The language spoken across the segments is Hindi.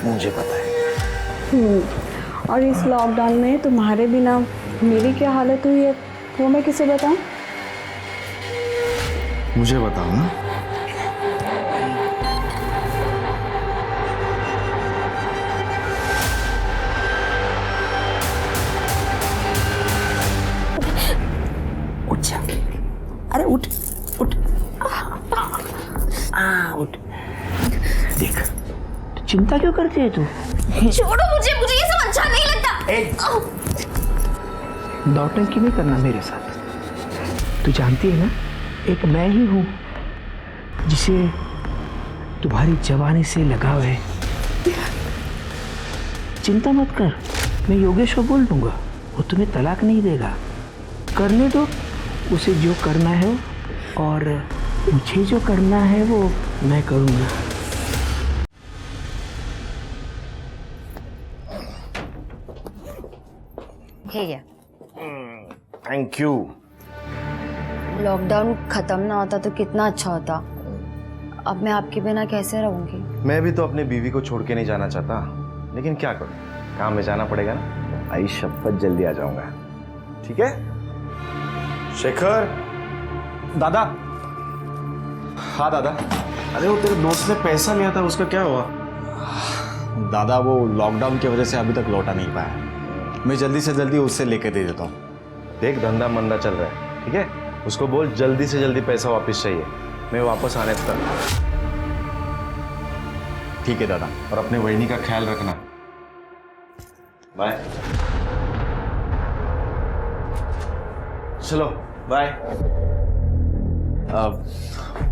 मुझे पता है। और इस लॉकडाउन में तुम्हारे बिना मेरी क्या हालत हुई है वो मैं किसे बताऊं? मुझे बताओ ना। उठ जा, अरे उठ उठ, उठ। देख, तो चिंता क्यों करती है तू? छोड़ो मुझे, मुझे ये सब अच्छा नहीं लगता। नौटंकी नहीं करना मेरे साथ। तू जानती है ना, एक मैं ही हूँ जिसे तुम्हारी जवानी से लगाव है। चिंता मत कर, मैं योगेश को बोल दूंगा, वो तुम्हें तलाक नहीं देगा। करने दो उसे जो करना है, और मुझे जो करना है वो मैं करूँगा। Thank you. लॉकडाउन खत्म ना होता तो कितना अच्छा होता। अब मैं आपके बिना कैसे रहूंगी? मैं भी तो अपनी बीवी को छोड़ के नहीं जाना चाहता, लेकिन क्या करूं, काम में जाना पड़ेगा ना। आई शपथ जल्दी आ जाऊंगा, ठीक है? शेखर। दादा। हाँ दादा। अरे वो तेरे दोस्त ने पैसा लिया था, उसका क्या हुआ? दादा वो लॉकडाउन की वजह से अभी तक लौटा नहीं पाया। मैं जल्दी से जल्दी उससे लेके दे देता हूँ। देख धंधा मंदा चल रहा है, ठीक है? उसको बोल जल्दी से जल्दी पैसा वापस चाहिए, मैं वापस आने तक। ठीक है दादा। और अपने वहिनी का ख्याल रखना। बाय। चलो बाय।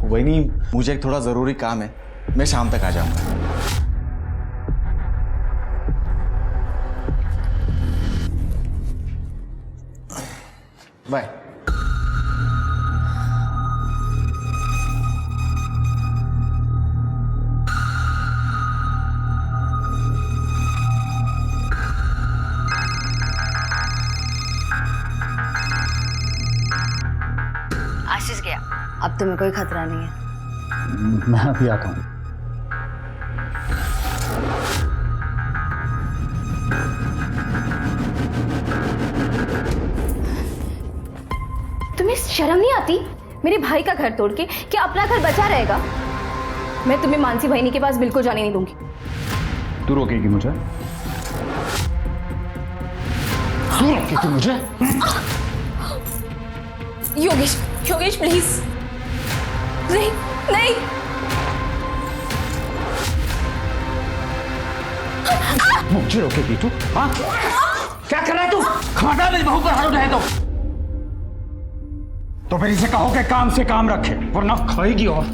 वही मुझे एक थोड़ा ज़रूरी काम है, मैं शाम तक आ जाऊँगा। बाय। आशीष गया, अब तुम्हें कोई खतरा नहीं है। मैं अभी आता हूँ। तुम्हें शर्म नहीं आती? मेरे भाई का घर तोड़ के क्या अपना घर बचा रहेगा? मैं तुम्हें मानसी बहनी के पास बिल्कुल जाने नहीं दूंगी। तू रोकेगी मुझे? तू रोकेगी मुझे? योगेश, योगेश प्लीज, नहीं नहीं। मुझे रोकेगी तू? हाँ? क्या कर रहा है तू? खबरदार मेरी बहू पर हाथ उठाए तो फिर इसे कहो कि काम से काम रखे, वरना खाएगी। और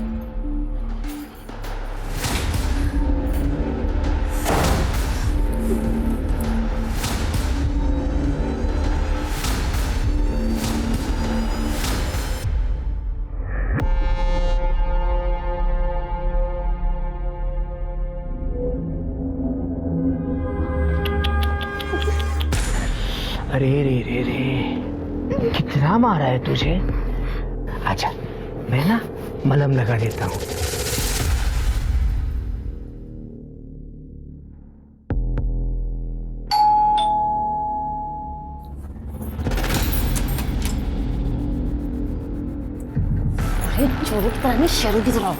अरे रे रे रे, कितना मारा है तुझे? अच्छा, मैं ना मलहम लगा देता हूँ। अरे चोरी की तरह नहीं, शेरों की तरह।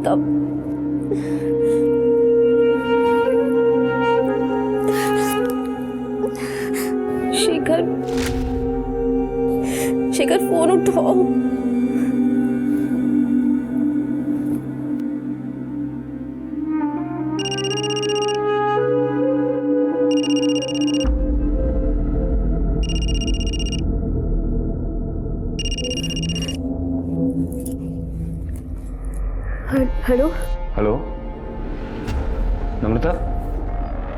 तब शेखर, शेखर फोन उठाओ। हेलो हेलो नम्रता,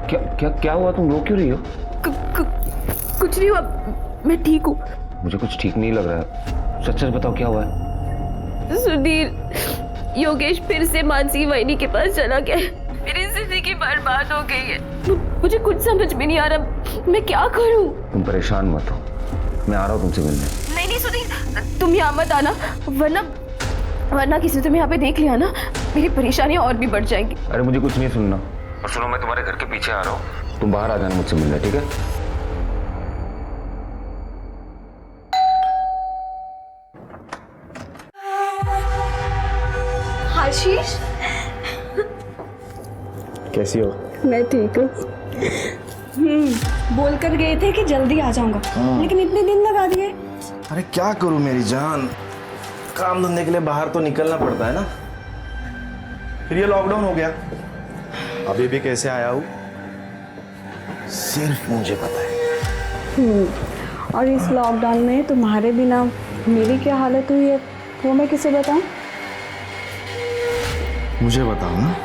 क्या क्या क्या हुआ? तुम रो क्यों रही हो? कुछ नहीं हुआ, मैं ठीक हूँ। मुझे कुछ ठीक नहीं लग रहा है, सच सच बताओ क्या हुआ है? सुधीर, योगेश फिर से मानसी वाहिनी के पास चला गया। मेरी जिंदगी बर्बाद हो गई है। मुझे कुछ समझ में नहीं आ रहा, मैं क्या करूं? तुम परेशान मत हो, मैं आ रहा हूँ तुमसे मिलने। नहीं सुधीर, तुम यहाँ मत आना, वरना किसी ने तुम्हें यहाँ पे देख लिया ना, मेरी परेशानियां और भी बढ़ जाएंगी। अरे मुझे कुछ नहीं सुनना। और सुनो, मैं तुम्हारे घर के पीछे आ रहा हूँ, तुम बाहर आ जाना मुझसे मिलने, ठीक है? आशीष, कैसी हो? मैं ठीक हूँ। बोल कर गए थे कि जल्दी आ जाऊंगा, लेकिन इतने दिन लगा दिए। अरे क्या करूं मेरी जान, काम धंधे के लिए बाहर तो निकलना पड़ता है ना। फिर ये लॉकडाउन हो गया, अभी भी कैसे आया हूँ सिर्फ मुझे पता है। और इस लॉकडाउन में तुम्हारे बिना मेरी क्या हालत हुई है वो मैं किसे बताऊं? मुझे बताओ ना।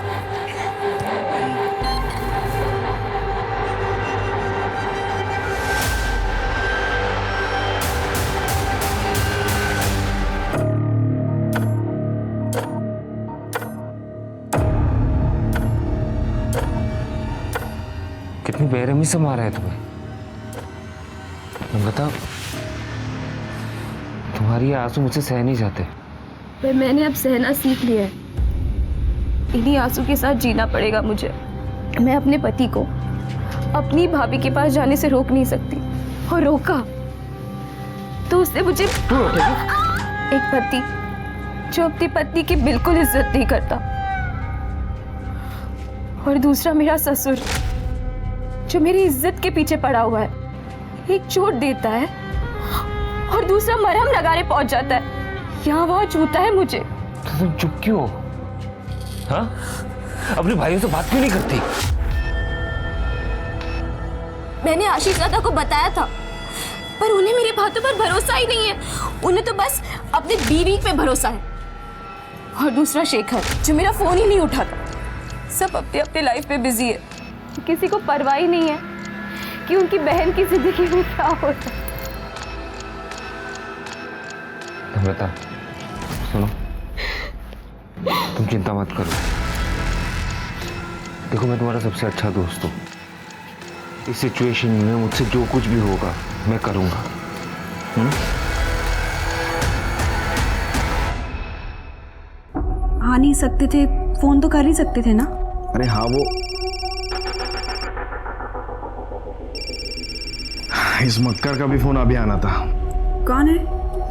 कितनी बेरहमी से मारा है तुम्हें। तुम बताओ, तुम्हारी ये आंसू मुझसे सह नहीं जाते। पर मैंने अब सहना सीख लिया है, इन्हीं आंसू के साथ जीना पड़ेगा मुझे। मैं अपने पति को अपनी भाभी के पास जाने से रोक नहीं सकती, और रोका तो उसने मुझे एक पति जो अपनी पत्नी की बिल्कुल इज्जत नहीं करता, और दूसरा मेरा ससुर जो मेरी इज्जत के पीछे पड़ा हुआ है। एक चोट देता है और दूसरा मरहम लगाने पहुंच जाता है, यहाँ वहां छूता है मुझे। तो तुम चुप क्यों हो? हाँ, अपने भाइयों से बात क्यों नहीं करती? मैंने आशीष दादा को बताया था, पर उन्हें मेरी बातों पर भरोसा ही नहीं है। उन्हें तो बस अपनी बीवी पे भरोसा है। और दूसरा शेखर जो मेरा फोन ही नहीं उठाता। सब अपने अपने लाइफ में बिजी है, किसी को परवाह ही नहीं है कि उनकी बहन की जिंदगी में क्या होता है। तुम बता, सुनो, तुम चिंता मत करो। देखो, मैं तुम्हारा सबसे अच्छा दोस्त हूँ। इस सिचुएशन में मुझसे जो कुछ भी होगा मैं करूँगा। आ नहीं सकते थे, फोन तो कर ही सकते थे ना। अरे हाँ, वो इस मक्कर का भी फोन अभी आना था। कौन है?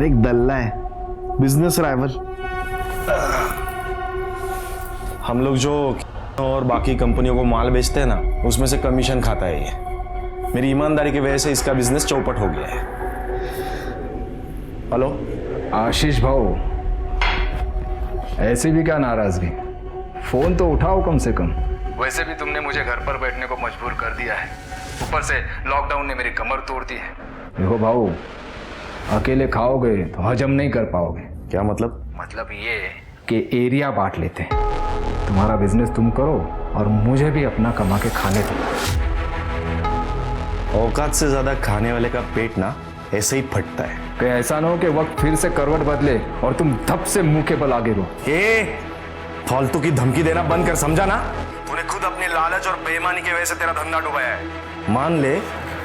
एक दल्ला है, बिजनेस राइवल। हम लोग जो और बाकी कंपनियों को माल बेचते हैं ना, उसमें से कमीशन खाता है ये। मेरी ईमानदारी की वजह से इसका बिजनेस चौपट हो गया है। हेलो आशीष भाऊ, ऐसी भी क्या नाराजगी, फोन तो उठाओ कम से कम। वैसे भी तुमने मुझे घर पर बैठने को मजबूर कर दिया है, ऊपर से लॉकडाउन ने मेरी कमर तोड़ दी है। देखो भाऊ, अकेले खाओगे तो हजम नहीं कर पाओगे। क्या मतलब? मतलब ये कि एरिया बांट लेते हैं, तुम्हारा बिजनेस तुम करो और मुझे भी अपना कमा के खाने दो। औकात से ज्यादा खाने वाले का पेट ना ऐसे ही फटता है। कि ऐसा ना हो कि वक्त फिर से करवट बदले और तुम धप से मुंह के बल आगे रहो। फालतू की धमकी देना बंद कर, समझा ना? तूने खुद अपनी लालच और बेईमानी की वजह से तेरा धंधा डुबाया है। मान ले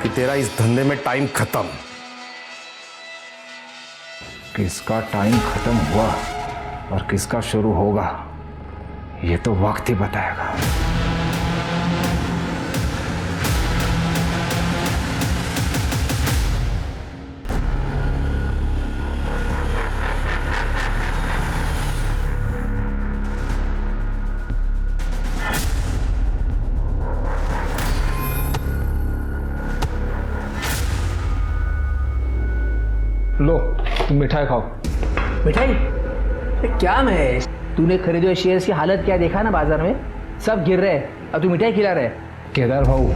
कि तेरा इस धंधे में टाइम खत्म। किसका टाइम खत्म हुआ और किसका शुरू होगा, ये तो वक्त ही बताएगा। लो, तुम मिठाई खाओ। मिठाई? अरे क्या महेश, तूने खरीदे हुए शेयर्स की हालत क्या देखा ना, बाजार में सब गिर रहे हैं, अब तू मिठाई खिला रहे। केदार भाऊ,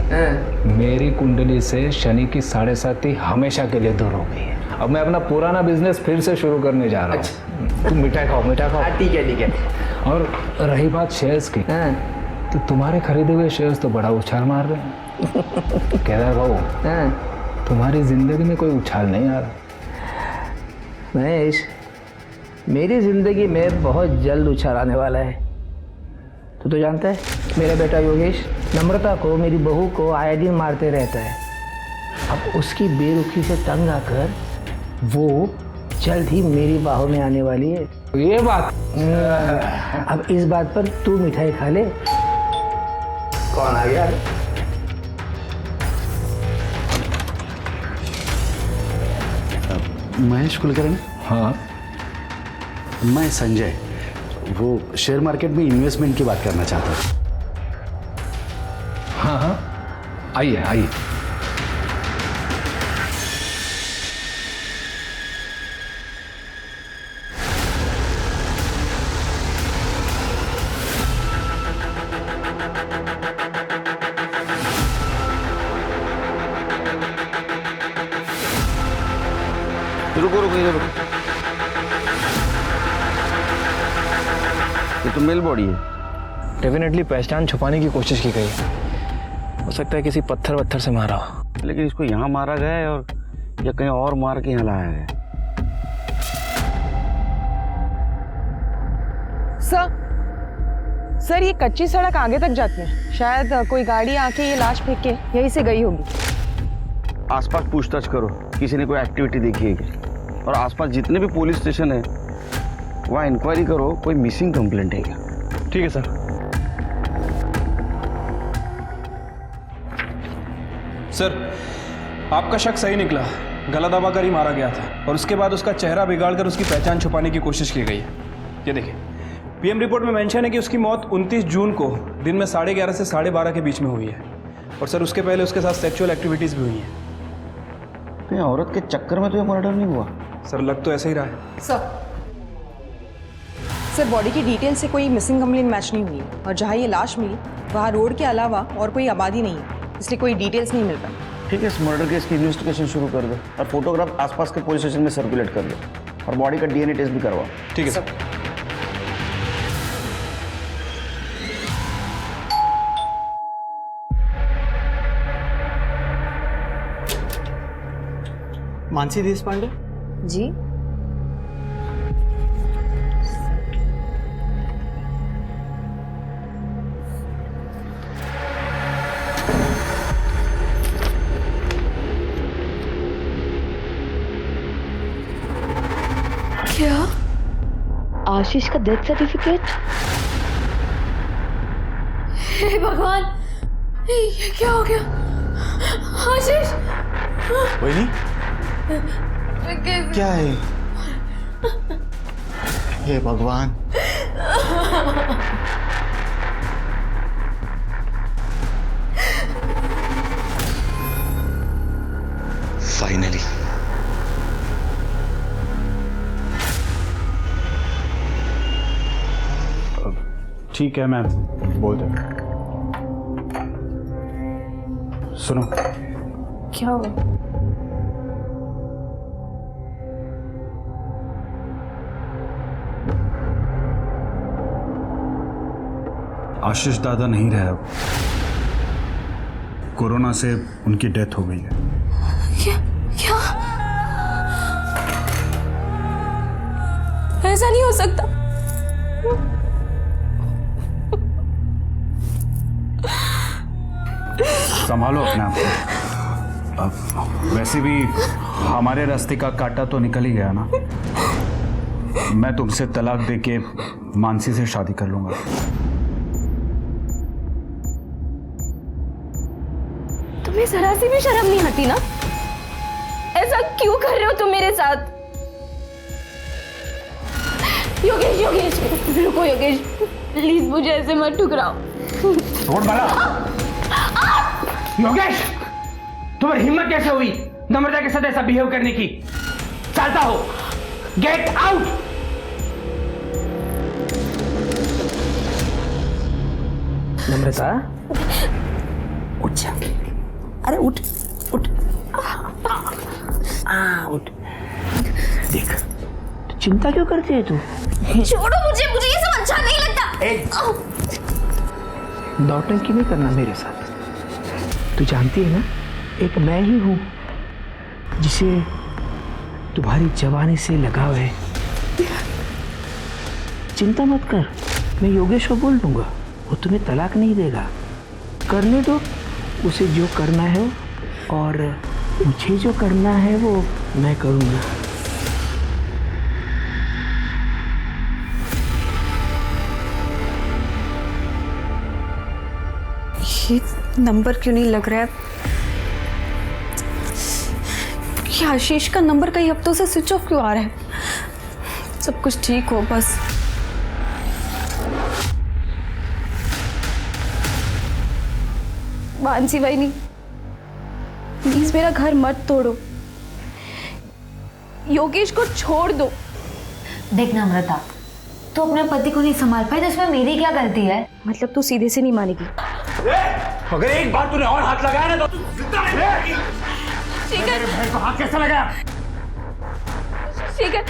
मेरी कुंडली से शनि की 7.5 हमेशा के लिए दूर हो गई है। अब मैं अपना पुराना बिजनेस फिर से शुरू करने जा रहा हूँ। तुम मिठाई खाओ, मिठाई खाओ। ठीक है ठीक है। और रही बात शेयर्स की, तो तुम्हारे खरीदे हुए शेयर्स तो बड़ा उछाल मार रहे हैं। केदार भाऊ, तुम्हारी जिंदगी में कोई उछाल नहीं आ रहा। महेश, मेरी जिंदगी में बहुत जल्द उछाल आने वाला है। तू तो जानता है मेरा बेटा योगेश नम्रता को, मेरी बहू को आए दिन मारते रहता है। अब उसकी बेरुखी से तंग आकर वो जल्द ही मेरी बाहों में आने वाली है। ये बात अब इस बात पर तू मिठाई खा ले। कौन आ गया? महेश कुलकर्णी। हाँ, मैं संजय, वो शेयर मार्केट में इन्वेस्टमेंट की बात करना चाहता हूँ। हाँ हाँ, आइए आइए। रुको रुको, ये रुको। ये तो मेल बॉडी है। डेफिनेटली पहचान छुपाने की कोशिश की गई है। हो सकता है किसी पत्थर वत्थर से मारा हो। लेकिन इसको यहाँ मारा गया है और या कहीं और मार के यहाँ लाया है। सर ये कच्ची सड़क आगे तक जाती है। शायद कोई गाड़ी आके ये लाश फेंक के यहीं से गई होगी। आसपास पूछताछ करो, किसी ने कोई एक्टिविटी देखी है क्या? और आसपास जितने भी पुलिस स्टेशन है वहाँ इंक्वायरी करो, कोई मिसिंग कंप्लेंट है क्या? ठीक है सर। सर, आपका शक सही निकला। गला दबाकर ही मारा गया था और उसके बाद उसका चेहरा बिगाड़कर उसकी पहचान छुपाने की कोशिश की गई है। ये देखिए, पीएम रिपोर्ट में मेंशन है कि उसकी मौत 29 जून को दिन में 11:30 से 12:30 के बीच में हुई है। और सर उसके पहले उसके साथ सेक्सुअल एक्टिविटीज़ भी हुई हैं। तो ये औरत के चक्कर में तो ये मर्डर नहीं हुआ? सर लग तो ऐसा ही रहा है। सर बॉडी की डिटेल से कोई मिसिंग कंप्लेंट मैच नहीं हुई है और जहाँ ये लाश मिली वहाँ रोड के अलावा और कोई आबादी नहीं है, इसलिए कोई डिटेल्स नहीं मिल पाई। ठीक है, इस मर्डर केस की इन्वेस्टिगेशन शुरू कर दो और फोटोग्राफ आसपास के पुलिस स्टेशन में सर्कुलेट कर दो और बॉडी का डीएनए टेस्ट भी करवाओ। ठीक है सर। मानसी देशपांडे जी क्या? आशीष का डेथ सर्टिफिकेट? हे भगवान, ये क्या हो गया? आशीष, वही क्या है? हे भगवान, फाइनली ठीक है मैम, बोल दे। सुनो, क्या हुआ? आशीष दादा नहीं रहे अब। कोरोना से उनकी डेथ हो गई है। क्या क्या? ऐसा नहीं हो सकता। संभालो अपने आप को। अब वैसे भी हमारे रास्ते का कांटा तो निकल ही गया ना। मैं तुमसे तलाक देके मानसी से शादी कर लूंगा। तुम्हें जरा सी भी शर्म नहीं आती ना? ऐसा क्यों कर रहे हो तुम मेरे साथ? योगेश, योगेश, रुको योगेश, प्लीज मुझे ऐसे मत ठुकराओ। छोड़ बाला। योगेश, तुम्हारी हिम्मत कैसे हुई नम्रता के साथ ऐसा बिहेव करने की? चलता हो, गेट आउट। नम्रता, उठ जा। अरे उठ उठ, उठ। देख, तो चिंता क्यों करती है तू? छोड़ो मुझे, मुझे ये सब अच्छा नहीं लगता। नौटंकी नहीं करना मेरे साथ। तू जानती है ना, एक मैं ही हूं जिसे तुम्हारी जवानी से लगाव है। चिंता मत कर, मैं योगेश को बोल दूंगा, वो तुम्हें तलाक नहीं देगा। करने दो उसे जो करना है, और मुझे जो करना है वो मैं करूँगा। ये नंबर क्यों नहीं लग रहा है? ये आशीष का नंबर कई हफ्तों से स्विच ऑफ क्यों आ रहा है? सब कुछ ठीक हो बस। मानसी बहनी, प्लीज मेरा घर मत तोड़ो, योगेश को छोड़ दो। देख नम्रता, तू अपने पति को नहीं संभाल पाई तो इसमें मेरी क्या गलती है? मतलब तू सीधे से नहीं मानेगी? अगर एक बार तूने और हाथ लगाया ना तो शेखर, भाई को हाथ कैसे लगाया? शेखर,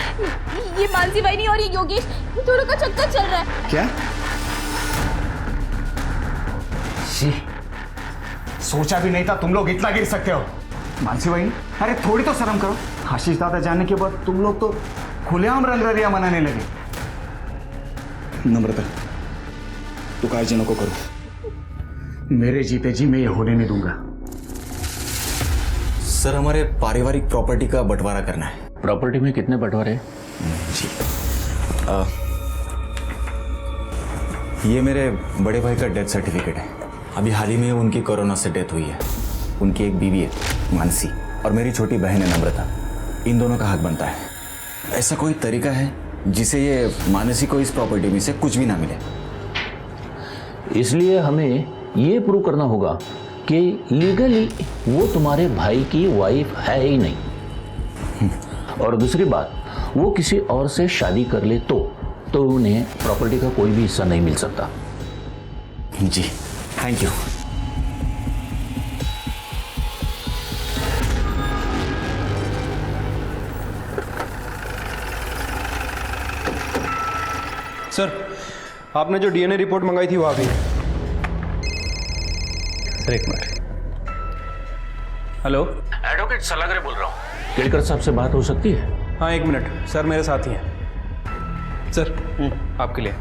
ये मानसी बहनी और ये योगेश, ये दोनों का चक्कर चल रहा है। क्या? सोचा भी नहीं था तुम लोग इतना गिर सकते हो। मानसी बहनी, अरे थोड़ी तो शर्म करो। आशीष दादा जाने के बाद तुम लोग तो खुलेआम रंगरलिया मनाने लगे। नम्रता, तू गार्जियनों को करो, मेरे जीते जी मैं ये होने नहीं दूंगा। सर, हमारे पारिवारिक प्रॉपर्टी का बंटवारा करना है। प्रॉपर्टी में कितने बंटवारे? जी, ये मेरे बड़े भाई का डेथ सर्टिफिकेट है। अभी हाल ही में उनकी कोरोना से डेथ हुई है। उनकी एक बीवी है मानसी, और मेरी छोटी बहन है नम्रता। इन दोनों का हक बनता है। ऐसा कोई तरीका है जिसे ये मानसी को इस प्रॉपर्टी में से कुछ भी ना मिले? इसलिए हमें ये प्रूव करना होगा कि लीगली वो तुम्हारे भाई की वाइफ है ही नहीं, और दूसरी बात, वो किसी और से शादी कर ले तो उन्हें प्रॉपर्टी का कोई भी हिस्सा नहीं मिल सकता। जी, थैंक यू। सर, आपने जो डीएनए रिपोर्ट मंगाई थी वो आ गई है। सर, एक मिनट। हेलो, एडवोकेट सलागरे बोल रहा हूँ। केलकर साहब से बात हो सकती है? हाँ, एक मिनट सर, मेरे साथ ही हैं। सर, आपके लिए।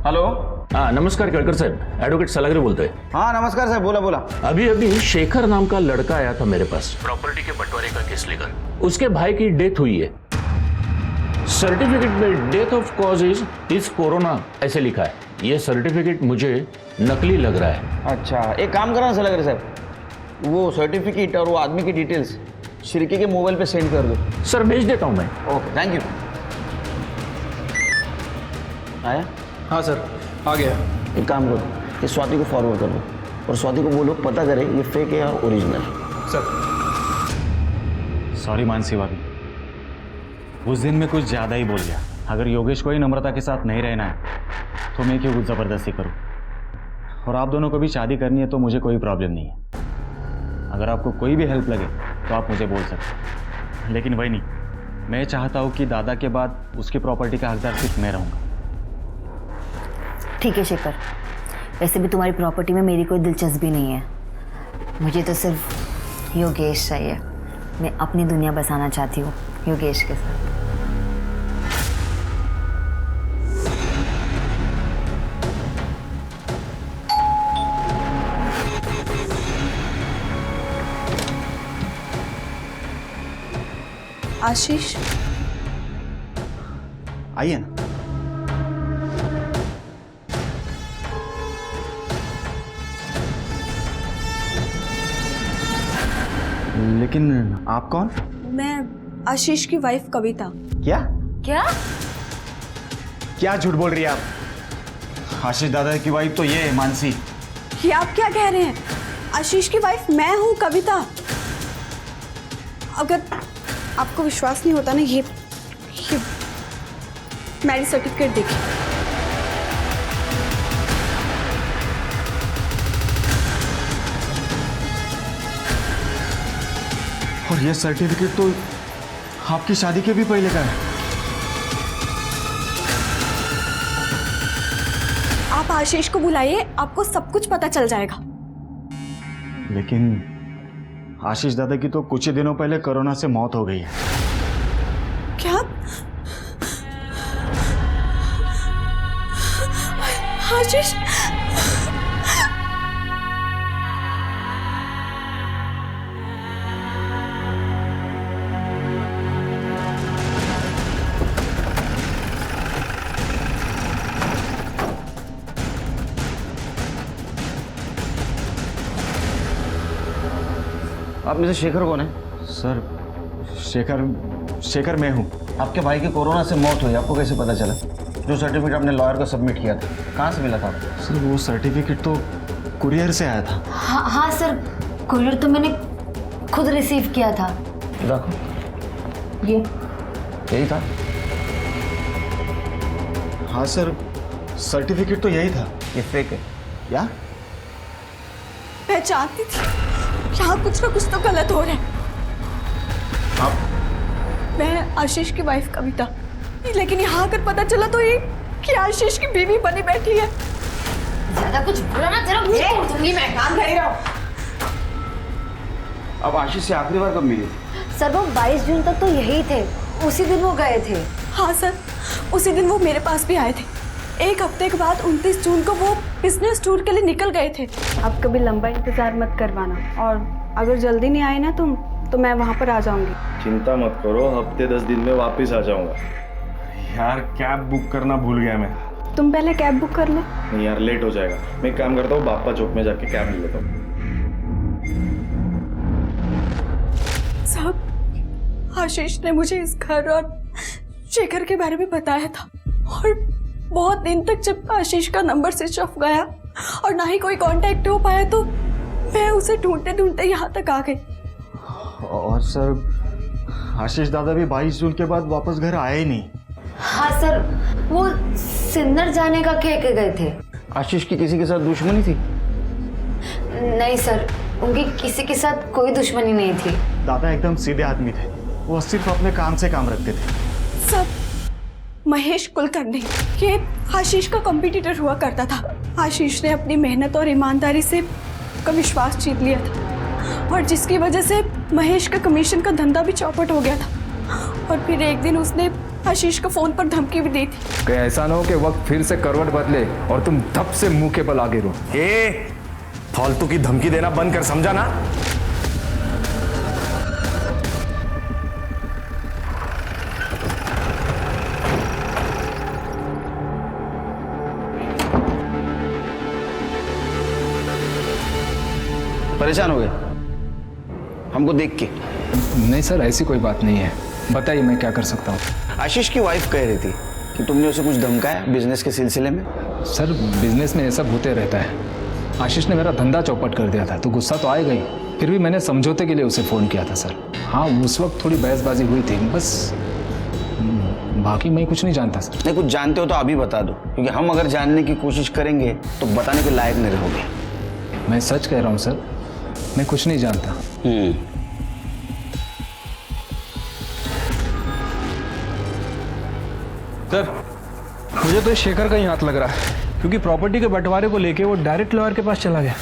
हेलो। हाँ, नमस्कार केलकर साहब, एडवोकेट सलागरे बोलते हैं। हाँ नमस्कार साहब, बोला बोला। अभी शेखर नाम का लड़का आया था मेरे पास, प्रॉपर्टी के बंटवारे का केस लेकर। उसके भाई की डेथ हुई है। सर्टिफिकेट में death of cause is corona ऐसे लिखा है। ये सर्टिफिकेट मुझे नकली लग रहा है। अच्छा, एक काम करना सलागरे साहब, वो सर्टिफिकेट और वो आदमी की डिटेल्स श्रीकी के मोबाइल पे सेंड कर दो। सर, भेज देता हूँ मैं। Okay, thank you. आया? हाँ सर, आ गया। एक काम करो, ये स्वाति को फॉरवर्ड कर दो, और स्वाति को बोलो पता करे ये फेक है और ओरिजिनल। सर। सॉरी मानसी भाभी, उस दिन मैं कुछ ज़्यादा ही बोल गया। अगर योगेश को ही नम्रता के साथ नहीं रहना है तो मैं क्यों कुछ ज़बरदस्ती करूं? और आप दोनों को भी शादी करनी है तो मुझे कोई प्रॉब्लम नहीं है। अगर आपको कोई भी हेल्प लगे तो आप मुझे बोल सकते हैं, लेकिन वही नहीं, मैं चाहता हूँ कि दादा के बाद उसकी प्रॉपर्टी का हकदार सिर्फ मैं रहूँगा। ठीक है शेखर, वैसे भी तुम्हारी प्रॉपर्टी में मेरी कोई दिलचस्पी नहीं है। मुझे तो सिर्फ योगेश चाहिए। मैं अपनी दुनिया बसाना चाहती हूँ योगेश के साथ। आशीष, आइए ना। लेकिन आप कौन? मैं आशीष की वाइफ कविता। क्या क्या क्या झूठ बोल रही है आप? आशीष दादा की वाइफ तो ये है मानसी। ये आप क्या कह रहे हैं? आशीष की वाइफ मैं हूँ कविता। अगर आपको विश्वास नहीं होता ना, ये मैरिज सर्टिफिकेट देखिए। और ये सर्टिफिकेट तो आपकी शादी के भी पहले का है। आप आशीष को बुलाइए, आपको सब कुछ पता चल जाएगा। लेकिन आशीष दादा की तो कुछ ही दिनों पहले कोरोना से मौत हो गई है। क्या? आशीष आप में से शेखर कौन है? सर शेखर मैं हूँ। आपके भाई की कोरोना से मौत हुई, आपको कैसे पता चला? जो सर्टिफिकेट आपने लॉयर को सबमिट किया था, कहाँ से मिला था? सर वो सर्टिफिकेट तो कुरियर से आया था। हाँ सर, कुरियर तो मैंने खुद रिसीव किया था। देखो ये यही था। हाँ सर, सर्टिफिकेट तो यही था। ये फेक है क्या? मैं जानती थी यहाँ कुछ ना कुछ तो गलत हो रहा है। मैं आशीष की वाइफ कविता, लेकिन यहाँ आकर पता चला तो ये कि आशीष की बीवी बनी बैठी है। ज्यादा कुछ बुरा ना तेरा मुंह तोड़ दूंगी मैं। काम कर रहा हूँ। अब आशीष से आखिरी बार कब मिली? सर वो 22 जून तक तो यही थे, उसी दिन वो गए थे। हाँ सर, उसी दिन वो मेरे पास भी आए थे। एक हफ्ते के बाद 29 जून को वो बिजनेस टूर के लिए निकल गए थे। अब कभी लंबा इंतजार मत करवाना, और अगर जल्दी नहीं आए ना तुम तो मैं वहाँ पर आ जाऊंगी। चिंता मत करो, हफ्ते 10 दिन में वापस आ जाऊंगा। यार कैब बुक करना भूल गया मैं। तुम पहले कैब बुक कर लो। नहीं यार, लेट हो जाएगा। मैं एक काम करता हूँ, बापा चौक में जाके कैब ले लेता हूँ। साहब, आशीष ने मुझे इस घर और शेखर के बारे में बताया था, और बहुत दिन तक जब आशीष का नंबर स्विच ऑफ गया और ना ही कोई कांटेक्ट हो पाया तो मैं उसे ढूंढते ढूंढते यहाँ तक आ गई। और सर आशीष दादा भी 22 जून के बाद वापस घर आए ही नहीं। हाँ सर, वो सिन्नर जाने का कह के गए थे। आशीष की किसी के साथ दुश्मनी थी? नहीं सर, उनकी किसी के साथ कोई दुश्मनी नहीं थी। दादा एकदम सीधे आदमी थे, वो सिर्फ अपने काम से काम रखते थे। सब महेश कुलकर्णी, ये आशीष का कॉम्पिटिटर हुआ करता था। आशीष ने अपनी मेहनत और ईमानदारी से का विश्वास जीत लिया था, और जिसकी वजह से महेश का कमीशन का धंधा भी चौपट हो गया था। और फिर एक दिन उसने आशीष को फोन पर धमकी भी दी थी। कहीं ऐसा ना हो कि वक्त फिर से करवट बदले और तुम धप से मुंह के बल आगे रहो। फालतू की धमकी देना बंद कर, समझा ना? परेशान हो गए हमको देख के? नहीं सर, ऐसी कोई बात नहीं है, बताइए मैं क्या कर सकता हूँ। आशीष की वाइफ कह रही थी कि तुमने उसे कुछ धमकाया बिजनेस के सिलसिले में। सर बिजनेस में ये सब होते रहता है। आशीष ने मेरा धंधा चौपट कर दिया था तो गुस्सा तो आएगा ही, फिर भी मैंने समझौते के लिए उसे फ़ोन किया था सर। हाँ उस वक्त थोड़ी बहसबाजी हुई थी बस, बाकी मैं कुछ नहीं जानता सर। नहीं, कुछ जानते हो तो अभी बता दो, क्योंकि हम अगर जानने की कोशिश करेंगे तो बताने के लायक नहीं रहोगे। मैं सच कह रहा हूँ सर, मैं कुछ नहीं जानता। सर मुझे तो शेखर का ही हाथ लग रहा है, क्योंकि प्रॉपर्टी के बंटवारे को लेके वो डायरेक्ट लॉयर के पास चला गया।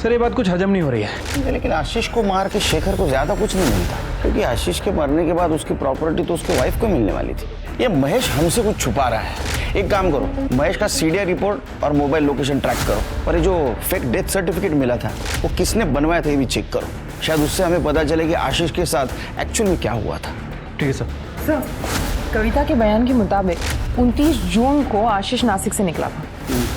सर ये बात कुछ हजम नहीं हो रही है। लेकिन आशीष को मार के शेखर को ज्यादा कुछ नहीं मिलता, क्योंकि आशीष के मरने के बाद उसकी प्रॉपर्टी तो उसकी वाइफ को मिलने वाली थी। ये महेश हमसे कुछ छुपा रहा है। एक काम करो, महेश का सीडीआर रिपोर्ट और मोबाइल लोकेशन ट्रैक करो, और ये जो फेक डेथ सर्टिफिकेट मिला था वो किसने बनवाया था ये भी चेक करो। शायद उससे हमें पता चले कि आशीष के साथ एक्चुअल में क्या हुआ था। ठीक है सर। सर कविता के बयान के मुताबिक 29 जून को आशीष नासिक से निकला था,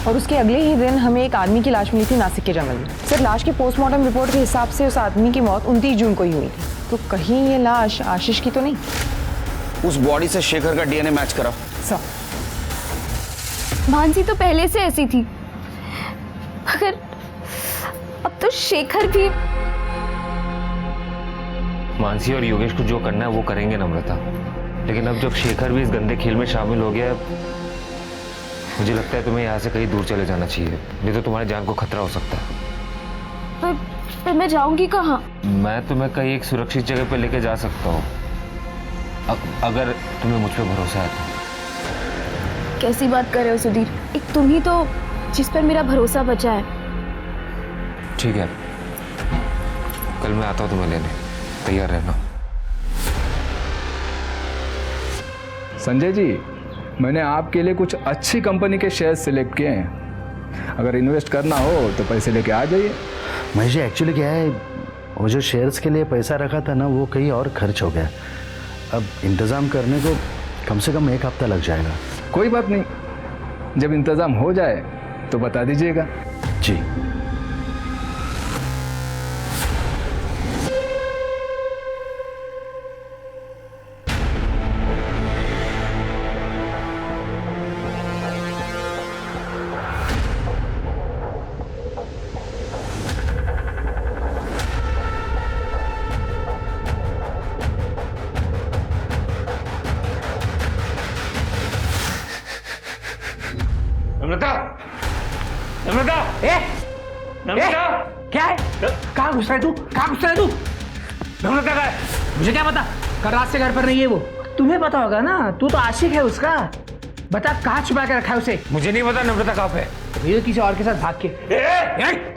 और उसके अगले ही दिन हमें एक आदमी की लाश मिली थी नासिक के जंगल में। सर लाश की पोस्टमार्टम रिपोर्ट के हिसाब से उस आदमी की मौत 29 जून को ही हुई थी, तो कहीं ये लाश आशीष की तो नहीं? उस बॉडी से शेखर का डीएनए मैच कराओ। सर मानसी तो पहले से ऐसी थी, मगर अब तो शेखर भी। मानसी और योगेश को जो करना है वो करेंगे नम्रता, लेकिन अब जब शेखर भी इस गंदे खेल में शामिल हो गया है, मुझे लगता है तुम्हें यहाँ से कहीं दूर चले जाना चाहिए, नहीं तो तुम्हारी जान को खतरा हो सकता है। पर मैं जाऊंगी कहाँ? मैं तुम्हें कहीं एक सुरक्षित जगह पर लेके जा सकता हूँ, अगर तुम्हें मुझ पर भरोसा है तो। कैसी बात कर रहे हो सुधीर? एक तुम ही तो जिस पर मेरा भरोसा बचा है। ठीक है, कल मैं आता हूँ तुम्हें लेने, तैयार रहना। संजय जी, मैंने आपके लिए कुछ अच्छी कंपनी के शेयर सिलेक्ट किए हैं, अगर इन्वेस्ट करना हो तो पैसे लेके आ जाइए। महेश जी एक्चुअली क्या है, वो जो शेयर्स के लिए पैसा रखा था ना वो कहीं और खर्च हो गया। अब इंतज़ाम करने को कम से कम 1 हफ्ता लग जाएगा। कोई बात नहीं, जब इंतज़ाम हो जाए तो बता दीजिएगा। जी। घुस रहा है तू? कहाँ घुस रहा है तू? नम्रता का है? मुझे क्या पता, कल रात से घर पर नहीं है वो। तुम्हें पता होगा ना, तू तो आशिक है उसका। बता कहाँ छुपा के रखा है उसे? मुझे नहीं पता नम्रता कहाँ पे है। ये किसी और के साथ भाग के।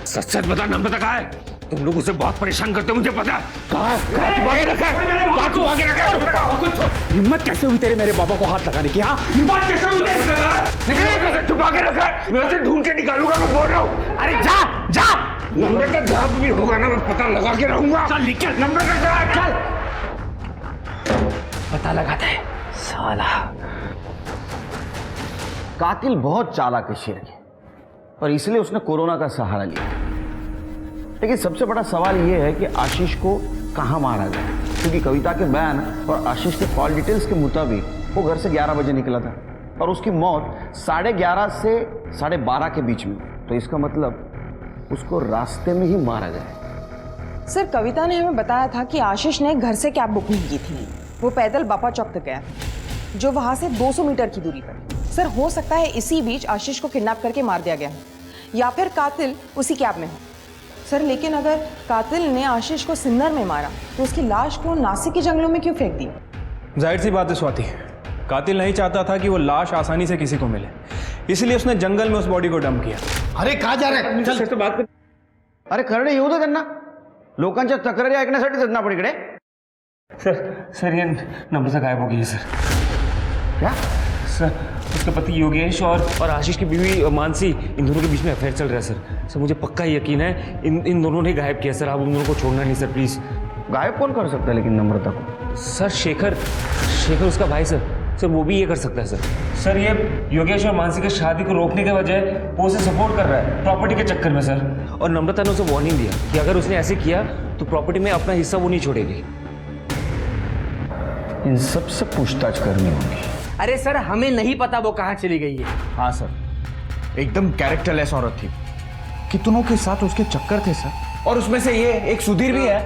सच सच बता नम्रता कहाँ है? तुम लोग उसे बहुत परेशान करते हो, मुझे पता है। कहाँ छुपा के रखा है? कहाँ छुपा के रखा है? हिम्मत कैसे हुई तेरे मेरे बाबा को हाथ लगाने की? हाँ, हिम्मत कैसे हुई? छुपा के रखा है? मैं उसे ढूंढ के निकालूंगा, मैं बोल रहा हूँ। अरे जा जा। नम्रता जहाँ भी होगा ना, मैं पता लगा के रहूंगा। चल निकल। नम्रता कहाँ है? चल पता लगाता है साला। कातिल बहुत चालाक है शेर के, और इसलिए उसने कोरोना का सहारा लिया। लेकिन सबसे बड़ा सवाल यह है कि आशीष को कहाँ मारा गया, क्योंकि कविता के बयान और आशीष के कॉल डिटेल्स के मुताबिक वो घर से 11 बजे निकला था और उसकी मौत 11:30 से 12:30 के बीच में। तो इसका मतलब उसको रास्ते में ही मारा गया। सर कविता ने हमें बताया था कि आशीष ने घर से कैब बुकिंग की थी। वो पैदल बापा चौक तक गया, जो वहां से 200 मीटर की दूरी पर। सर हो सकता है इसी बीच आशीष को किडनैप करके मार दिया गया हो, या फिर कातिल उसी कैब में हो। सर लेकिन अगर कातिल ने आशीष को सिन्नर में मारा तो उसकी लाश को नासिक के जंगलों में क्यों फेंक दी? जाहिर सी बात है स्वाति, कातिल नहीं चाहता था कि वो लाश आसानी से किसी को मिले, इसलिए उसने जंगल में उस बॉडी को डंप किया। अरे कहाँ जा रहे हैं? चल बात कर। अरे करणे येऊ दे त्यांना, लोकांच्या तक्रारी ऐकण्यासाठी जगना पडीकडे। सर ये नम्रता गायब हो गई है सर। क्या सर? उसका पति योगेश और आशीष की बीवी मानसी, इन दोनों के बीच में अफेयर चल रहा है सर। सर मुझे पक्का यकीन है इन दोनों ने गायब किया सर। आप उन दोनों को छोड़ना नहीं सर, प्लीज। गायब कौन कर सकता है लेकिन नम्रता को? सर शेखर उसका भाई सर वो भी ये कर सकता है सर। ये योगेश और मानसी की शादी को रोकने के बजाय वो उसे सपोर्ट कर रहा है प्रॉपर्टी के चक्कर में सर। और नम्रता ने उसे वार्निंग दिया कि अगर उसने ऐसे किया तो प्रॉपर्टी में अपना हिस्सा वो नहीं छोड़ेगी। इन सबसे पूछताछ करनी होगी। अरे सर हमें नहीं पता वो कहाँ चली गई है। हाँ सर, एकदम कैरेक्टरलेस औरत थी, कितनों के साथ उसके चक्कर थे सर, और उसमें से ये एक सुधीर भी है,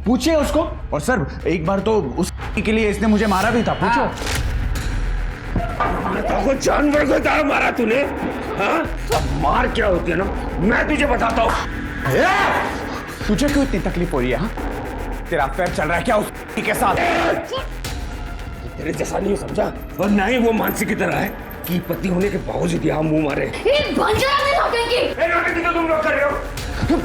पूछिए उसको। और सर एक बार तो उस के लिए इसने मुझे मारा भी था, पूछो। को जानवर को तरह मारा तूने? हाँ? अब मार क्या होती है ना, मैं तुझे बताता हूँ। तुझे क्यों इतनी तकलीफ हो रही है? हाँ? तेरा अफेयर चल रहा है क्या उस के साथ? तेरे जैसा नहीं समझा, और ना ही वो मानसी की तरह है कि पति होने के बावजूद यहाँ मुंह मारे। तुम लोग कर रहे हो।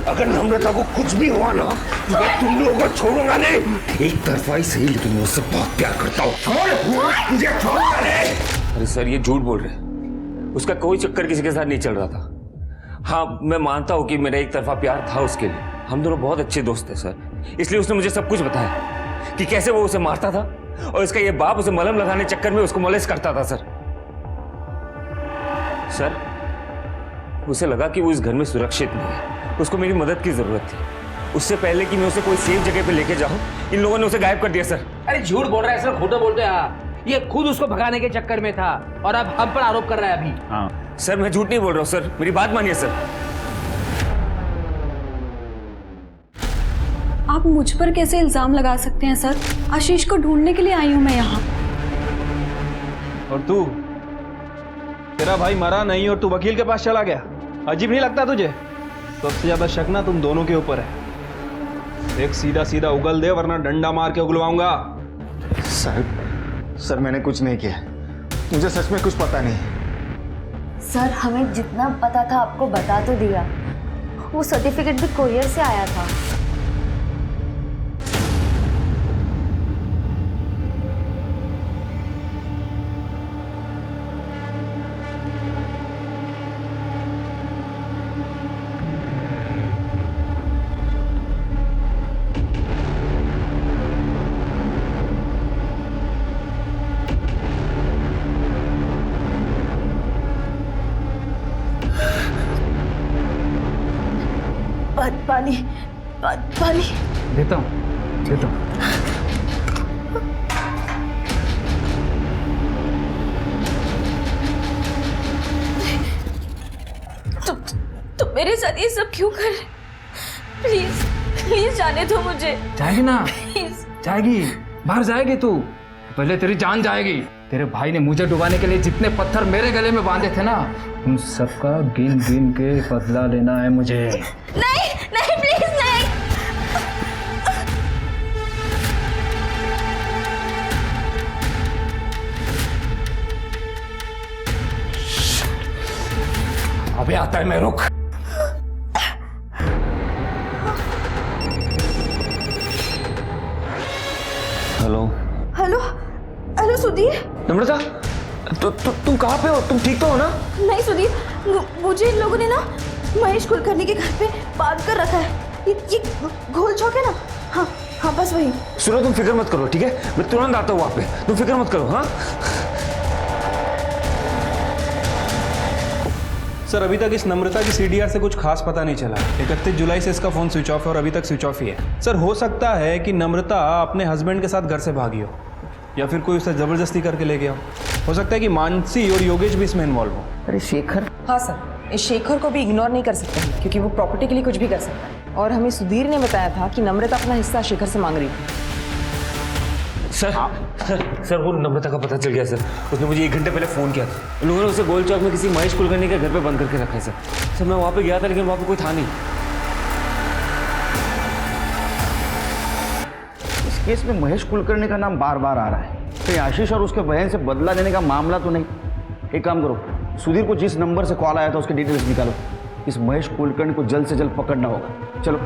अगर नम्रता को कुछ भी हुआ ना तो मैं तुम लोगों को छोड़ूंगा नहीं। एक तरफा ही सही, लेकिन मैं उससे बहुत प्यार करता हूँ। मुझे छोड़ूंगा नहीं। अरे सर ये झूठ बोल रहे, उसका कोई चक्कर किसी के साथ नहीं चल रहा था। हाँ मैं मानता हूँ कि मेरा एक तरफा प्यार था उसके लिए, हम दोनों बहुत अच्छे दोस्त थे सर, इसलिए उसने मुझे सब कुछ बताया कि कैसे वो उसे मारता था और इसका ये बाप उसे मलहम लगाने चक्कर में उसको मोलेस्ट करता था सर। उसे लगा कि वो इस घर में सुरक्षित नहीं है, उसको मेरी मदद की जरूरत थी। उससे पहले कि मैं उसे कोई सेफ जगह पे लेके जाऊं, इन लोगों ने उसे गायब कर दिया सर। अरे झूठ बोल रहा है सर, खोटा बोलते हैं। ये खुद उसको भगाने के चक्कर में था और अब हम पर आरोप कर रहा है अभी। हाँ सर मैं झूठ नहीं बोल रहा हूँ सर, मेरी बात मानिए सर। आप मुझ पर कैसे इल्जाम लगा सकते हैं सर? आशीष को ढूंढने के लिए आई हूं मैं यहाँ। और तू, तेरा भाई मरा नहीं और तू वकील के पास चला गया, अजीब नहीं लगता तुझे? सबसे ज्यादा शक ना तुम दोनों के ऊपर है। एक सीधा सीधा उगल दे वरना डंडा मार के उगलवाऊंगा। सर मैंने कुछ नहीं किया, मुझे सच में कुछ पता नहीं। सर हमें जितना पता था आपको बता तो दिया। वो सर्टिफिकेट भी कोरियर से आया था। पानी देता हूँ। तुम मेरे साथ ये सब क्यों कर रहे? प्लीज जाने दो मुझे। जाएगी ना? प्लीज जाएगी, बाहर जाएगी तू, पहले तेरी जान जाएगी। तेरे भाई ने मुझे डुबाने के लिए जितने पत्थर मेरे गले में बांधे थे ना, उन सबका गिन गिन के बदला लेना है मुझे। नहीं प्लीज नहीं। आता है मैं, रुक। Hello hello hello Sudhir. Namrata, तुम कहाँ पे हो? तुम ठीक तो हो ना? नहीं सुधीर, मुझे इन लोगों ने ना महेश कुलकर्णी के घर पे बांध कर रखा है। ये घोल चौक है ना? हाँ हाँ, बस वही। सुनो, तुम फिक्र मत करो, ठीक है? मैं तुरंत आता हूँ वहाँ पे, तुम फिक्र मत करो। हाँ सर, अभी तक इस नम्रता की सीडीआर से कुछ खास पता नहीं चला। 31 जुलाई से इसका फ़ोन स्विच ऑफ है और अभी तक स्विच ऑफ ही है। सर, हो सकता है कि नम्रता अपने हस्बैंड के साथ घर से भागी हो, या फिर कोई उसे ज़बरदस्ती करके ले गया हो सकता है कि मानसी और योगेश भी इसमें इन्वॉल्व हो। अरे शेखर? हाँ सर, इस शेखर को भी इग्नोर नहीं कर सकते हैं क्योंकि वो प्रॉपर्टी के लिए कुछ भी कर सकता है। और हमें सुधीर ने बताया था कि नम्रता अपना हिस्सा शेखर से मांग रही थी। सर, वो नम्रता का पता चल गया सर। उसने मुझे 1 घंटे पहले फ़ोन किया था। लोगों ने उसे गोल चौक में किसी महेश कुलकर्णी के घर पे बंद करके रखा है सर। मैं वहाँ पे गया था लेकिन वहाँ पे कोई था नहीं। इस केस में महेश कुलकर्णी का नाम बार बार आ रहा है। तो आशीष और उसके बहन से बदला लेने का मामला तो नहीं। एक काम करो, सुधीर को जिस नंबर से कॉल आया था उसके डिटेल्स निकालो। इस महेश कुलकर्णी को जल्द से जल्द पकड़ना होगा। चलो।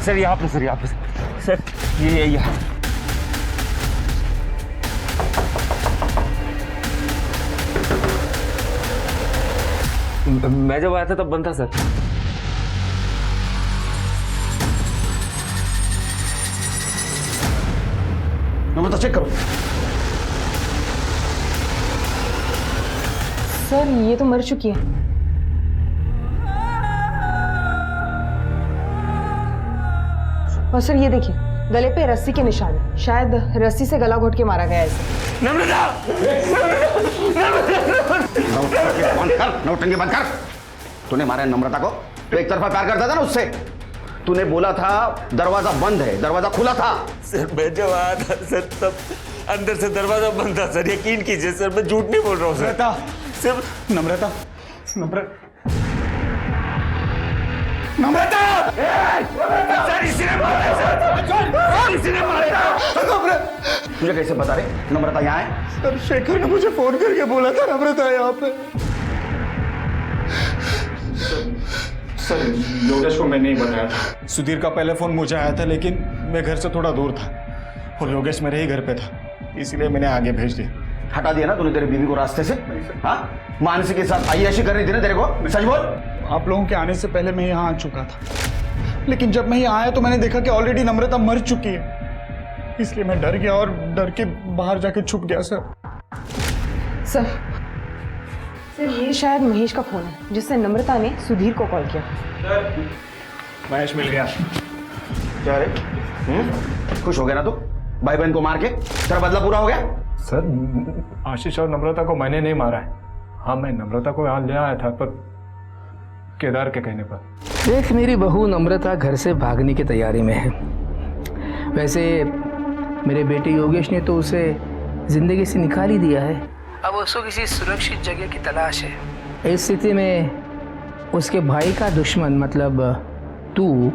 सर यहाँ पे, सर ये यहाँ। मैं जब आया था तब बंद था सर। नम्रता चेक करो। सर, ये तो मर चुकी है। और सर ये देखिए, गले पे रस्सी के निशान है। शायद रस्सी से गला घोट के मारा गया है इसे। नौटंकी बंद कर। तूने मारा है नम्रता को? तो एक तरफा प्यार करता था ना उससे। तूने बोला था दरवाजा बंद है, दरवाजा खुला था। सर, मैं जब आया था सर तब अंदर से दरवाजा बंद था सर। यकीन कीजिए सर, मैं झूठ नहीं बोल रहा हूँ सर। नम्रता, तुझे कैसे बता रहे नम्रता यहाँ है? सर, शेखर ने मुझे फोन करके बोला था नम्रता यहाँ पे। सर, योगेश को मैं नहीं बताया था। सुधीर का पहले फोन मुझे आया था लेकिन मैं घर से थोड़ा दूर था और योगेश मेरे ही घर पे था, इसलिए मैंने आगे भेज दिया। हटा दिया ना तूने तेरे बीवी को रास्ते से? हाँ, मानसी के साथ आय्याशी कर रही थी ना तेरे को? सच बोल। आप लोगों के आने से पहले मैं यहाँ आ चुका था, लेकिन जब मैं यहाँ आया तो मैंने देखा कि ऑलरेडी नम्रता मर चुकी है, इसलिए मैं डर गया और डर के बाहर जाके छुप गया। सर, ये शायद महेश का फोन है जिससे नम्रता ने सुधीर को कॉल किया। महेश मिल गया। क्या रे, खुश हो गया ना तू? भाई बहन को मार के तेरा बदला पूरा हो गया? सर, आशीष और नम्रता को मैंने नहीं मारा है। हाँ, मैं नम्रता को यहाँ ले आया था, पर केदार के कहने पर। देख, मेरी बहू नम्रता घर से भागने की तैयारी में है। वैसे मेरे बेटे योगेश ने तो उसे जिंदगी से निकाल ही दिया है। अब उसको किसी सुरक्षित जगह की तलाश है। इस स्थिति में उसके भाई का दुश्मन मतलब तू,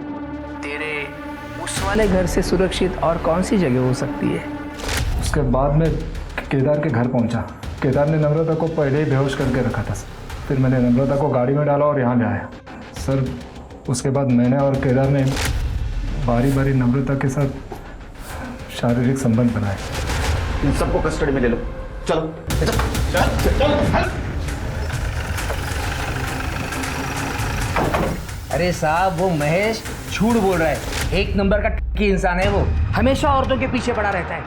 तेरे उस वाले घर से सुरक्षित और कौन सी जगह हो सकती है? उसके बाद में केदार के घर पहुंचा। केदार ने नम्रता को पहले ही बेहोश करके रखा था। फिर मैंने नम्रता को गाड़ी में डाला और यहाँ ले आया। सर, उसके बाद मैंने और केदार ने बारी बारी नम्रता के साथ शारीरिक संबंध बनाए। इन सबको कस्टडी में ले लो। चलो चल, चल, चल। अरे साहब, वो महेश झूठ बोल रहा है। 1 नंबर का टक्की इंसान है वो। हमेशा औरतों के पीछे पड़ा रहता है।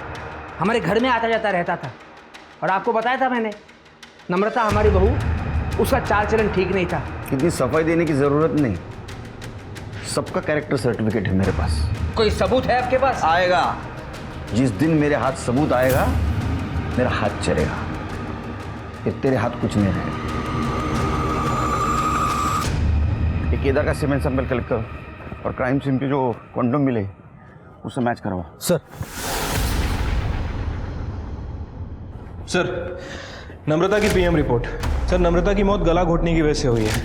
हमारे घर में आता जाता रहता था। और आपको बताया था मैंने, नम्रता हमारी बहू, उसका चाल चलन ठीक नहीं था। इतनी सफाई देने की जरूरत नहीं। सबका कैरेक्टर सर्टिफिकेट है मेरे पास। कोई सबूत है आपके पास? आएगा। जिस दिन मेरे हाथ सबूत आएगा, मेरा हाथ चलेगा। फिर तेरे हाथ कुछ नहीं रहेगा। केदार का सीमेंट सैंपल कलेक्ट करो और क्राइम सीन पे जो कॉन्डोम मिले उससे मैच करवा। सर नम्रता की पीएम रिपोर्ट। सर नम्रता की मौत गला घोटने की वजह से हुई है।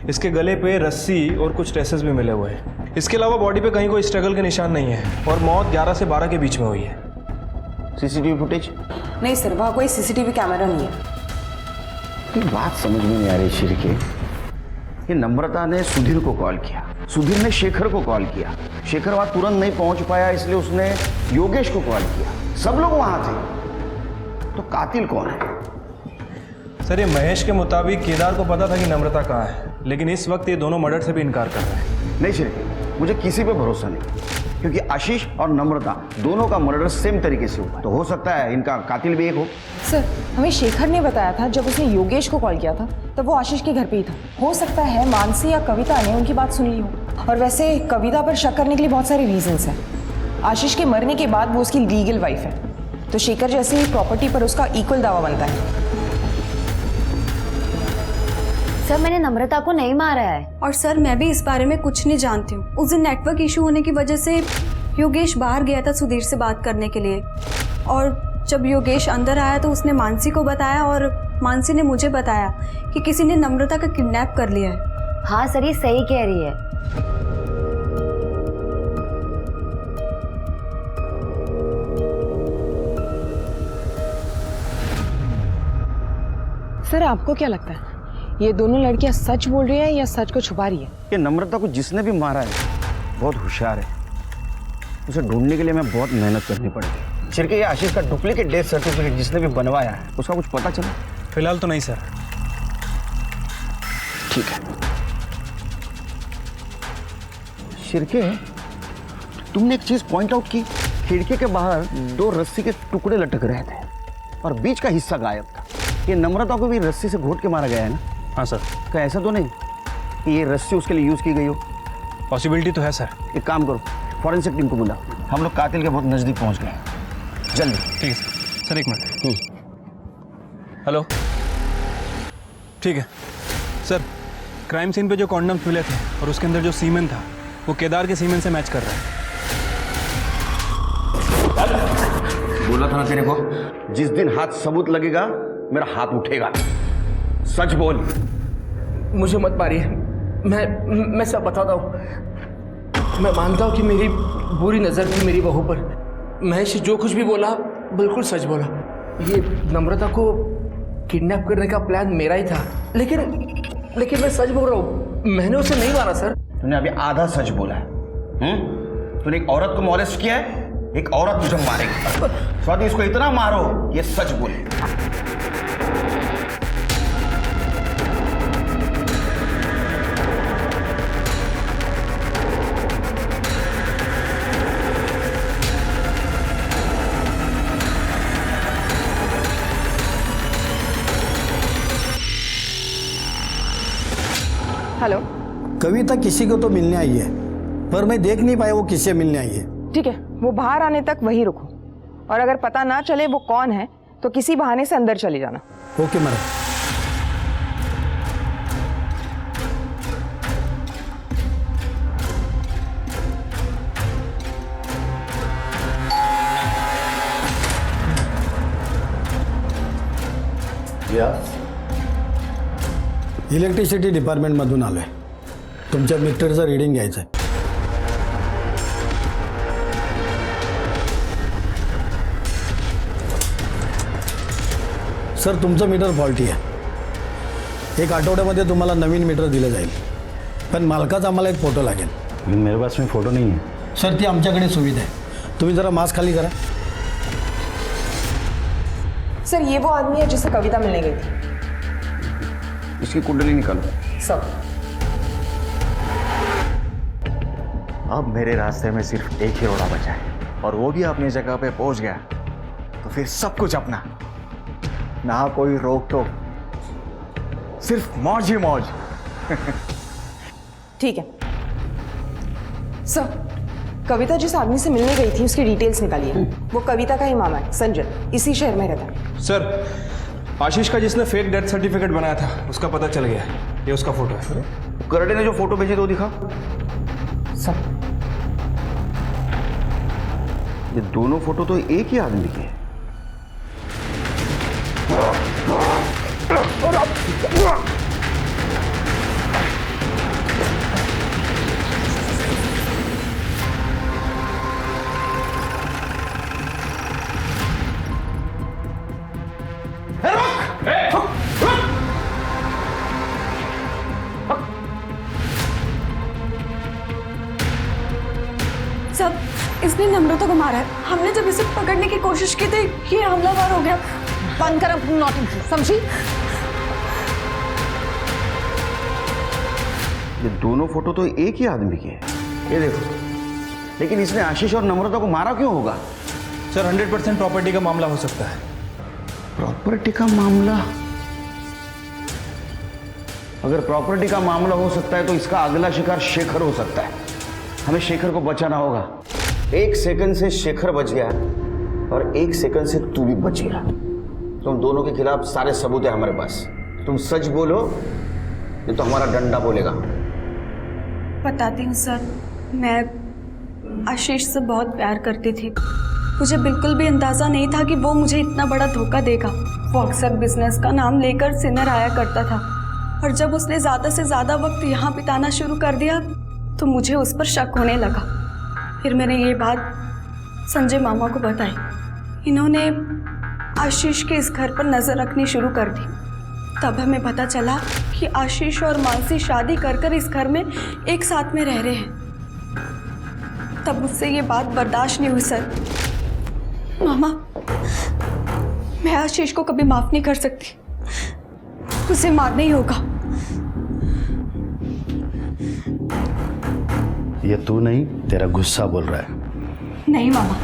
इसके गले पे रस्सी और कुछ ट्रेसेस भी मिले हुए हैं। इसके अलावा बॉडी पे कहीं कोई स्ट्रगल के निशान नहीं है और मौत 11 से 12 के बीच में हुई है। CCTV footage? नहीं सर, वहाँ कोई सीसीटीवी कैमरा नहीं है। ये बात समझ में नहीं आ रही शिरके। ये नम्रता ने सुधीर को कॉल किया, सुधीर ने शेखर को कॉल किया, शेखर वहां तुरंत नहीं पहुंच पाया इसलिए उसने योगेश को कॉल किया। सब लोग वहां थे, तो कातिल कौन है? सर ये महेश के मुताबिक केदार को पता था कि नम्रता कहाँ है, लेकिन इस वक्त ये दोनों मर्डर से भी इनकार कर रहे हैं। नहीं शिरके, मुझे किसी पे भरोसा नहीं, क्योंकि आशीष और नम्रता दोनों का मर्डर सेम तरीके से हुआ, तो हो सकता है इनका कातिल भी एक हो। सर हमें शेखर ने बताया था जब उसने योगेश को कॉल किया था तब वो आशीष के घर पे ही था। हो सकता है मानसी या कविता ने उनकी बात सुन ली हो। और वैसे कविता पर शक करने के लिए बहुत सारे रीजंस हैं। आशीष के मरने के बाद वो उसकी लीगल वाइफ है, तो शेखर जैसे ही प्रॉपर्टी पर उसका इक्वल दावा बनता है। सर मैंने नम्रता को नहीं मारा है। और सर मैं भी इस बारे में कुछ नहीं जानती हूँ। उस दिन नेटवर्क इशू होने की वजह से योगेश बाहर गया था सुधीर से बात करने के लिए, और जब योगेश अंदर आया तो उसने मानसी को बताया और मानसी ने मुझे बताया कि किसी ने नम्रता का किडनैप कर लिया है। हाँ सर ये सही कह रही है। सर आपको क्या लगता है ये दोनों लड़कियां सच बोल रही है या सच को छुपा रही है? ये नम्रता को जिसने भी मारा है बहुत होशियार है, उसे ढूंढने के लिए मैं बहुत मेहनत करनी पड़ेगी। शिरके ये आशीष का डुप्लीकेट डेथ सर्टिफिकेट जिसने भी बनवाया है उसका कुछ पता चला? फिलहाल तो नहीं सर। ठीक है शिरके, तुमने एक चीज पॉइंट आउट की, खिड़की के बाहर 2 रस्सी के टुकड़े लटक रहे थे और बीच का हिस्सा गायब था। ये नम्रता को भी रस्सी से घोट के मारा गया है ना? हाँ सर। क्या ऐसा तो नहीं कि ये रस्सी उसके लिए यूज की गई हो? पॉसिबिलिटी तो है सर। एक काम करो, फॉरेंसिक टीम को बुला, हम लोग कातिल के बहुत नजदीक पहुंच गए, जल्दी। ठीक है सर। सर एक मिनट। हेलो, ठीक है सर। क्राइम सीन पे जो कॉन्डम्स मिले थे और उसके अंदर जो सीमेन था वो केदार के सीमेन से मैच कर रहा है। बोला था ना तेरे को, जिस दिन हाथ सबूत लगेगा मेरा हाथ उठेगा। सच बोल। मुझे मत मारिए, मैं सब बताता हूँ। मैं मानता हूँ कि मेरी बुरी नज़र थी मेरी बहू पर। महेश जो कुछ भी बोला बिल्कुल सच बोला। ये नम्रता को किडनैप करने का प्लान मेरा ही था, लेकिन मैं सच बोल रहा हूँ, मैंने उसे नहीं मारा सर। तूने अभी आधा सच बोला है। तूने एक औरत को मॉलेस्ट किया है, एक औरत तुझे मारेगी। स्वाति इसको इतना मारो ये सच बोले। हेलो। कविता किसी को तो मिलने आई है, पर मैं देख नहीं पाया वो किससे मिलने आई है। ठीक है, वो बाहर आने तक वहीं रुको, और अगर पता ना चले वो कौन है तो किसी बहाने से अंदर चले जाना। Okay madam. इलेक्ट्रिसिटी डिपार्टमेंटमधून आलोय, तुमच्या मीटरचं रीडिंग घ्यायचं आहे। सर तुमचं मीटर फॉल्टी आहे, एक आठवड्यामध्ये तुम्हाला नवीन मीटर दिलं जाईल, पण मालकाचा आम्हाला एक फोटो लागेल। मेरे पास में फोटो नहीं है सर, ती आमच्याकडे सुविधा आहे, तुम्ही जरा मास्क खाली करा। सर ये वो आदमी है जिससे कविता मिलने गई थी। इसकी कुंडली निकालो। सब। अब मेरे रास्ते में सिर्फ एक ही रोड़ा बचा है, और वो भी अपनी जगह पे पहुंच गया तो फिर सब कुछ अपना, ना कोई रोक टोक, सिर्फ मौज ही मौज। ठीक है सर, कविता जिस आदमी से मिलने गई थी उसकी डिटेल्स निकालिए। वो कविता का ही मामा है, संजय, इसी शहर में रहता है। सर आशीष का जिसने फेक डेथ सर्टिफिकेट बनाया था उसका पता चल गया, ये उसका फोटो है। करडे ने जो फोटो भेजी तो दिखा। सब ये दोनों फोटो तो एक ही आदमी के हैं। सब इसने नम्रता को मारा है। हमने जब इसे पकड़ने की कोशिश की थी ये हमलावर हो गया। बंद कर नौटंकी, समझी? ये दोनों फोटो तो एक ही आदमी के हैं। ये देखो, लेकिन इसने आशीष और नम्रता को मारा क्यों होगा? सर 100% प्रॉपर्टी का मामला हो सकता है। प्रॉपर्टी का मामला? अगर प्रॉपर्टी का मामला हो सकता है तो इसका अगला शिकार शेखर हो सकता है। हमें शेखर को बचाना होगा। 1 सेकंड से शेखर बच गया और 1 सेकंड से तू भी बच गया। तुम दोनों के खिलाफ सारे सबूत है हमारे पास। तुम सच बोलो नहीं तो हमारा डंडा बोलेगा। बताती हूँ सर, मैं आशीष से बहुत प्यार करती थी। मुझे बिल्कुल भी अंदाज़ा नहीं था कि वो मुझे इतना बड़ा धोखा देगा। वो अक्सर बिजनेस का नाम लेकर सिनर आया करता था और जब उसने ज़्यादा से ज़्यादा वक्त यहाँ बिताना शुरू कर दिया तो मुझे उस पर शक होने लगा। फिर मैंने ये बात संजय मामा को बताई। इन्होंने आशीष के इस घर पर नज़र रखनी शुरू कर दी। तब हमें पता चला कि आशीष और मानसी शादी कर इस घर में एक साथ में रह रहे हैं। तब मुझसे ये बात बर्दाश्त नहीं हुई सर। मामा, मैं आशीष को कभी माफ नहीं कर सकती। उसे मारना ही होगा। ये तू नहीं, तेरा गुस्सा बोल रहा है। नहीं मामा,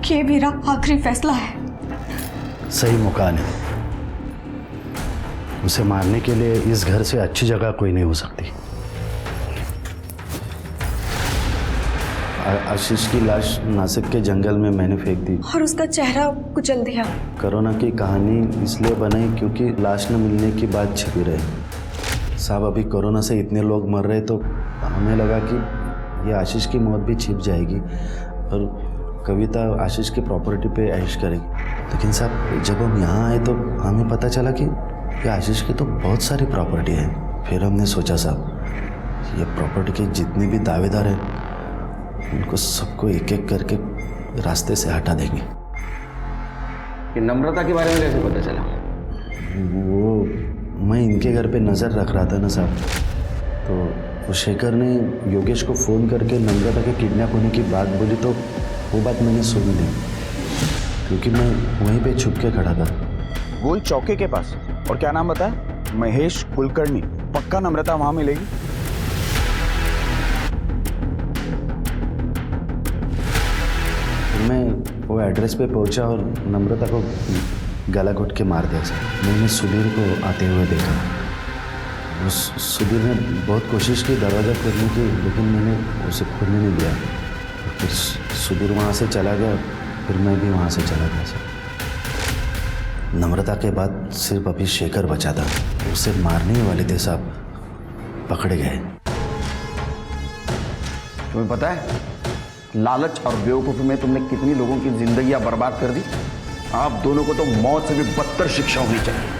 ये मेरा आखिरी फैसला है। सही मौका नहीं। उसे मारने के लिए इस घर से अच्छी जगह कोई नहीं हो सकती। आशीष की लाश नासिक के जंगल में मैंने फेंक दी और उसका चेहरा कुचल दिया। कोरोना की कहानी इसलिए बनाई क्योंकि लाश न मिलने की बात छिपी रहे। साहब, अभी कोरोना से इतने लोग मर रहे तो हमें लगा कि ये आशीष की मौत भी छिप जाएगी और कविता आशीष की प्रॉपर्टी पे ऐश करेगी। लेकिन साहब, जब हम यहाँ आए तो हमें पता चला कि ये आशीष की तो बहुत सारी प्रॉपर्टी है। फिर हमने सोचा साहब, ये प्रॉपर्टी के जितने भी दावेदार हैं उनको सबको एक एक करके रास्ते से हटा देंगे। कि नम्रता के बारे में कैसे पता चला? वो मैं इनके घर पे नज़र रख रहा था ना साहब, तो वो शेखर ने योगेश को फ़ोन करके नम्रता के किडनैप होने की बात बोली तो वो बात मैंने सुन ली क्योंकि मैं वहीं पे छुप के खड़ा था। गोल चौके के पास। और क्या नाम बताया? महेश कुलकर्णी। पक्का नम्रता वहाँ मिलेगी? मैं वो एड्रेस पे पहुंचा और नम्रता को गला घुट के मार दिया सर। मैंने सुधीर को आते हुए देखा। उस सुधीर ने बहुत कोशिश की दरवाज़ा खोलने की, लेकिन मैंने उसे खोलने नहीं दिया। फिर सुधीर वहाँ से चला गया, फिर मैं भी वहाँ से चला गया सर। नम्रता के बाद सिर्फ अभी शेखर बचा था। उसे मारने ही वाले थे साहब, पकड़े गए। तुम्हें पता है लालच और बेवकूफ़ी में तुमने कितनी लोगों की जिंदगियां बर्बाद कर दी? आप दोनों को तो मौत से भी बदतर शिक्षा होनी चाहिए।